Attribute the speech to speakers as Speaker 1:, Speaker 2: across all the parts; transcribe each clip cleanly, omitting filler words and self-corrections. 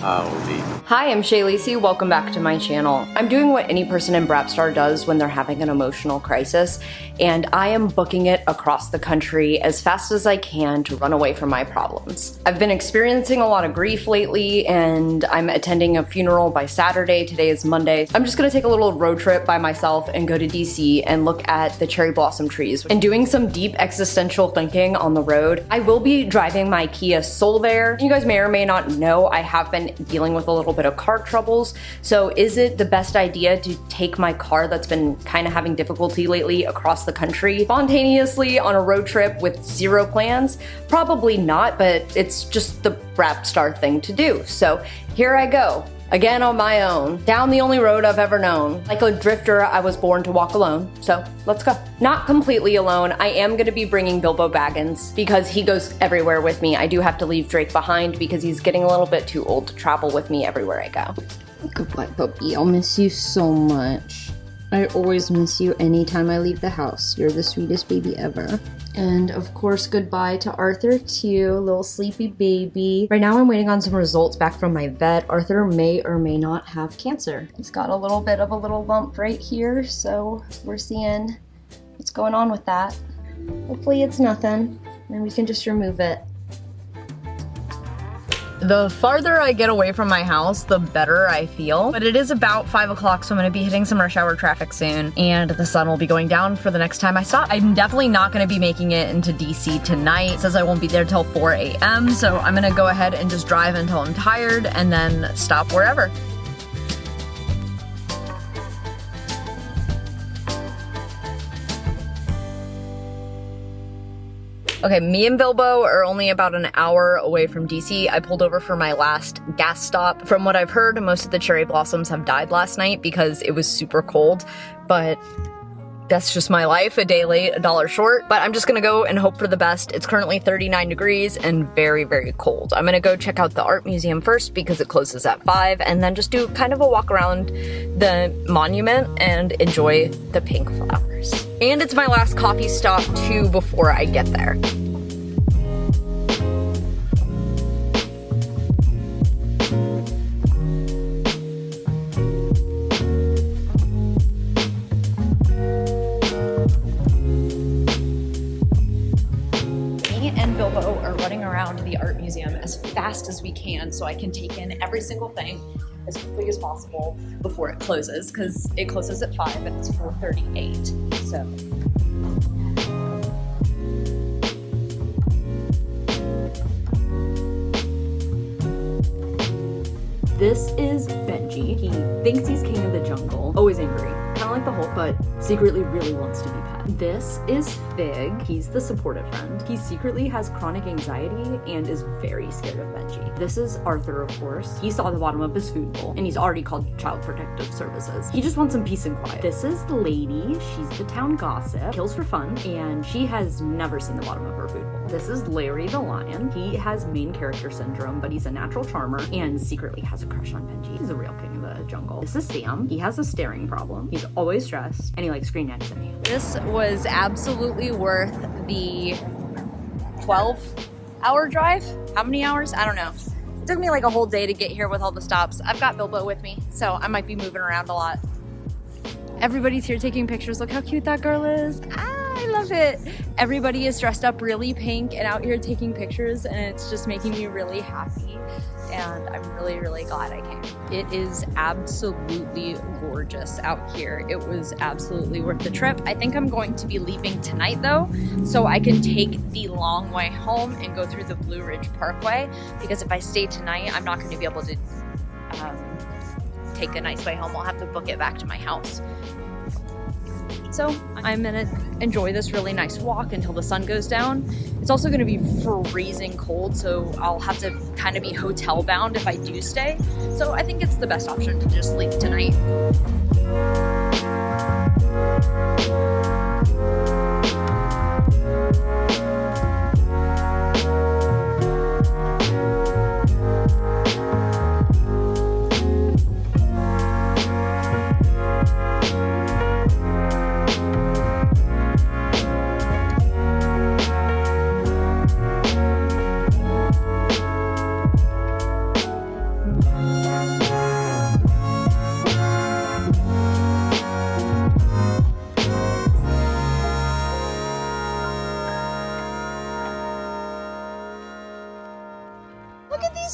Speaker 1: Howdy.
Speaker 2: Hi, I'm Cheyleesi. Welcome back to my channel. I'm doing what any person in Brapstar does when they're having an emotional crisis, and I am booking it across the country as fast as I can to run away from my problems. I've been experiencing a lot of grief lately, and I'm attending a funeral by Saturday. Today is Monday. I'm just gonna take a little road trip by myself and go to DC and look at the cherry blossom trees and doing some deep existential thinking on the road. I will be driving my Kia Soul there. You guys may or may not know I have been dealing with a little bit of car troubles. So is it the best idea to take my car that's been kind of having difficulty lately across the country spontaneously on a road trip with zero plans? Probably not, but it's just the Brapstar thing to do. So here I go. Again on my own, down the only road I've ever known. Like a drifter, I was born to walk alone, so let's go. Not completely alone, I am gonna be bringing Bilbo Baggins because he goes everywhere with me. I do have to leave Drake behind because he's getting a little bit too old to travel with me everywhere I go.
Speaker 3: Goodbye, puppy. I'll miss you so much. I always miss you anytime I leave the house. You're the sweetest baby ever. And of course, goodbye to Arthur too, little sleepy baby. Right now I'm waiting on some results back from my vet. Arthur may or may not have cancer. He's got a little bit of a little lump right here, so we're seeing what's going on with that. Hopefully it's nothing, and we can just remove it.
Speaker 2: The farther I get away from my house, the better I feel. But it is about 5 o'clock, so I'm gonna be hitting some rush hour traffic soon, and the sun will be going down for the next time I stop. I'm definitely not gonna be making it into DC tonight. It says I won't be there till 4 a.m., so I'm gonna go ahead and just drive until I'm tired and then stop wherever. Okay, me and Bilbo are only about an hour away from DC. I pulled over for my last gas stop. From what I've heard, most of the cherry blossoms have died last night because it was super cold, but that's just my life. A day late, $1 short, but I'm just gonna go and hope for the best. It's currently 39 degrees and very, very cold. I'm gonna go check out the art museum first because it closes at 5, and then just do kind of a walk around the monument and enjoy the pink flowers. And it's my last coffee stop too before I get there. Bilbo are running around the art museum as fast as we can so I can take in every single thing as quickly as possible before it closes, because it closes at 5 and it's 4:38. So this is Benji. He thinks he's king of the jungle, always angry, kind of like the Hulk, but secretly really wants to be pet. This is Fig. He's the supportive friend. He secretly has chronic anxiety and is very scared of Benji. This is Arthur, of course. He saw the bottom of his food bowl and he's already called Child Protective Services. He just wants some peace and quiet. This is Lady. She's the town gossip, kills for fun, and she has never seen the bottom of her food bowl. This is Larry the lion. He has main character syndrome, but he's a natural charmer and secretly has a crush on Benji. He's a real king of the jungle. This is Sam. He has a staring problem. He's always stressed and he likes green eggs and me. This was absolutely worth the 12-hour drive. How many hours? I don't know. It took me like a whole day to get here with all the stops. I've got Bilbo with me, so I might be moving around a lot. Everybody's here taking pictures. Look how cute that girl is. I love it. Everybody is dressed up really pink and out here taking pictures, and it's just making me really happy. And I'm really, really glad I came. It is absolutely gorgeous out here. It was absolutely worth the trip. I think I'm going to be leaving tonight though, so I can take the long way home and go through the Blue Ridge Parkway, because if I stay tonight, I'm not going to be able to take a nice way home. I'll have to book it back to my house. So I'm gonna enjoy this really nice walk until the sun goes down. It's also gonna be freezing cold, so I'll have to kind of be hotel bound if I do stay. So I think it's the best option to just leave tonight.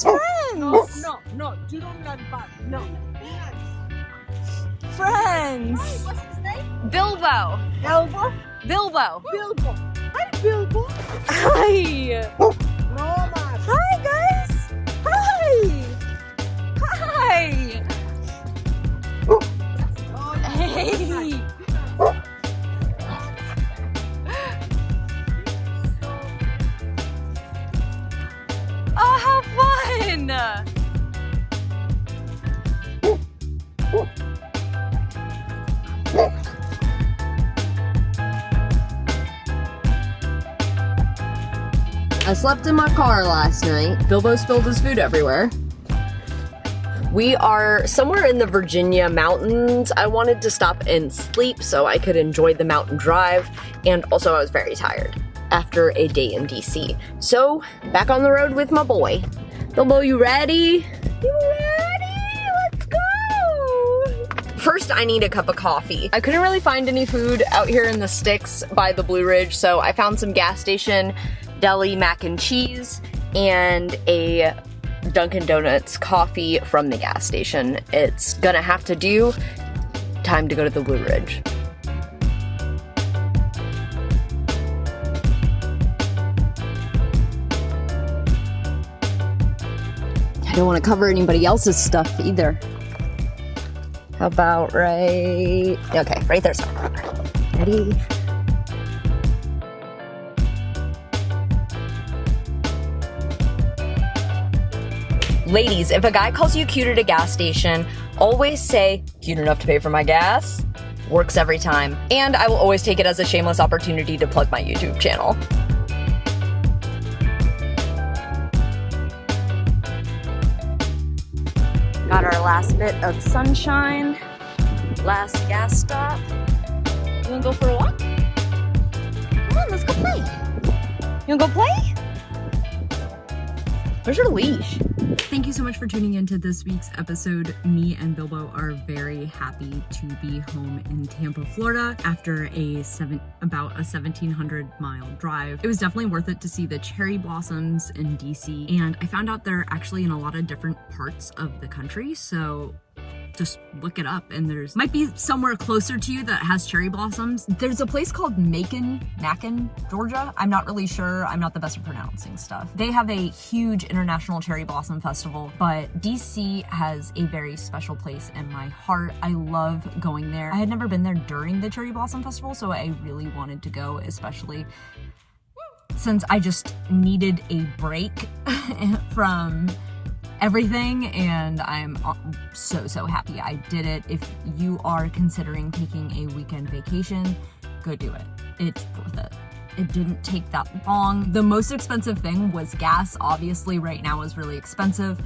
Speaker 2: guys, friends.
Speaker 1: No, you don't run back. No.
Speaker 2: Friends.
Speaker 1: Hi, what's his name?
Speaker 2: Bilbo.
Speaker 1: Elbow?
Speaker 2: Bilbo.
Speaker 1: Bilbo. Hi, Bilbo.
Speaker 2: Hi.
Speaker 1: No, man.
Speaker 2: Hi, guys. Hi. Hi. Hey. Oh, how fun!
Speaker 3: I slept in my car last night.
Speaker 2: Bilbo spilled his food everywhere. We are somewhere in the Virginia mountains. I wanted to stop and sleep so I could enjoy the mountain drive, and also I was very tired after a day in DC. So, back on the road with my boy. Bilbo, you ready? You ready? Let's go! First, I need a cup of coffee. I couldn't really find any food out here in the sticks by the Blue Ridge, so I found some gas station deli mac and cheese and a Dunkin' Donuts coffee from the gas station. It's gonna have to do. Time to go to the Blue Ridge.
Speaker 3: I don't want to cover anybody else's stuff either.
Speaker 2: How about right... Okay, right there's ready? Ladies, if a guy calls you cute at a gas station, always say, cute enough to pay for my gas. Works every time. And I will always take it as a shameless opportunity to plug my YouTube channel. Got our last bit of sunshine. Last gas stop. You wanna go for a walk? Come on, let's go play. You wanna go play? Where's your leash? Thank you so much for tuning into this week's episode. Me and Bilbo are very happy to be home in Tampa, Florida after about a 1,700-mile drive. It was definitely worth it to see the cherry blossoms in DC, and I found out they're actually in a lot of different parts of the country, so just look it up, and there's might be somewhere closer to you that has cherry blossoms. There's a place called Macon, Georgia. I'm not really sure. I'm not the best at pronouncing stuff. They have a huge international cherry blossom festival, but DC has a very special place in my heart. I love going there. I had never been there during the cherry blossom festival, so I really wanted to go, especially since I just needed a break from everything, and I'm so happy I did it. If you are considering taking a weekend vacation, go do it. It's worth it. It didn't take that long. The most expensive thing was gas. Obviously right now is really expensive,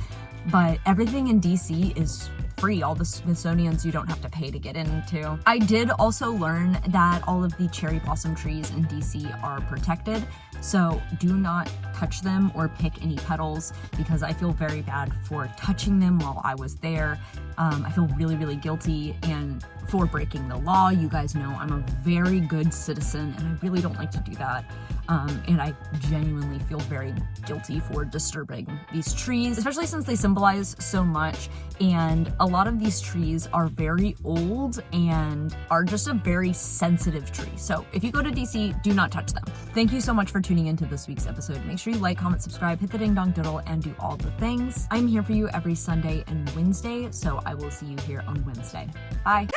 Speaker 2: but everything in DC is free. All the Smithsonian's you don't have to pay to get into. I did also learn that all of the cherry blossom trees in DC are protected, so do not touch them or pick any petals, because I feel very bad for touching them while I was there. I feel really guilty and for breaking the law. You guys know I'm a very good citizen and I really don't like to do that. And I genuinely feel very guilty for disturbing these trees, especially since they symbolize so much. And a lot of these trees are very old and are just a very sensitive tree. So if you go to DC, do not touch them. Thank you so much for tuning into this week's episode. Make sure you like, comment, subscribe, hit the ding dong diddle, and do all the things. I'm here for you every Sunday and Wednesday, so I will see you here on Wednesday. Bye.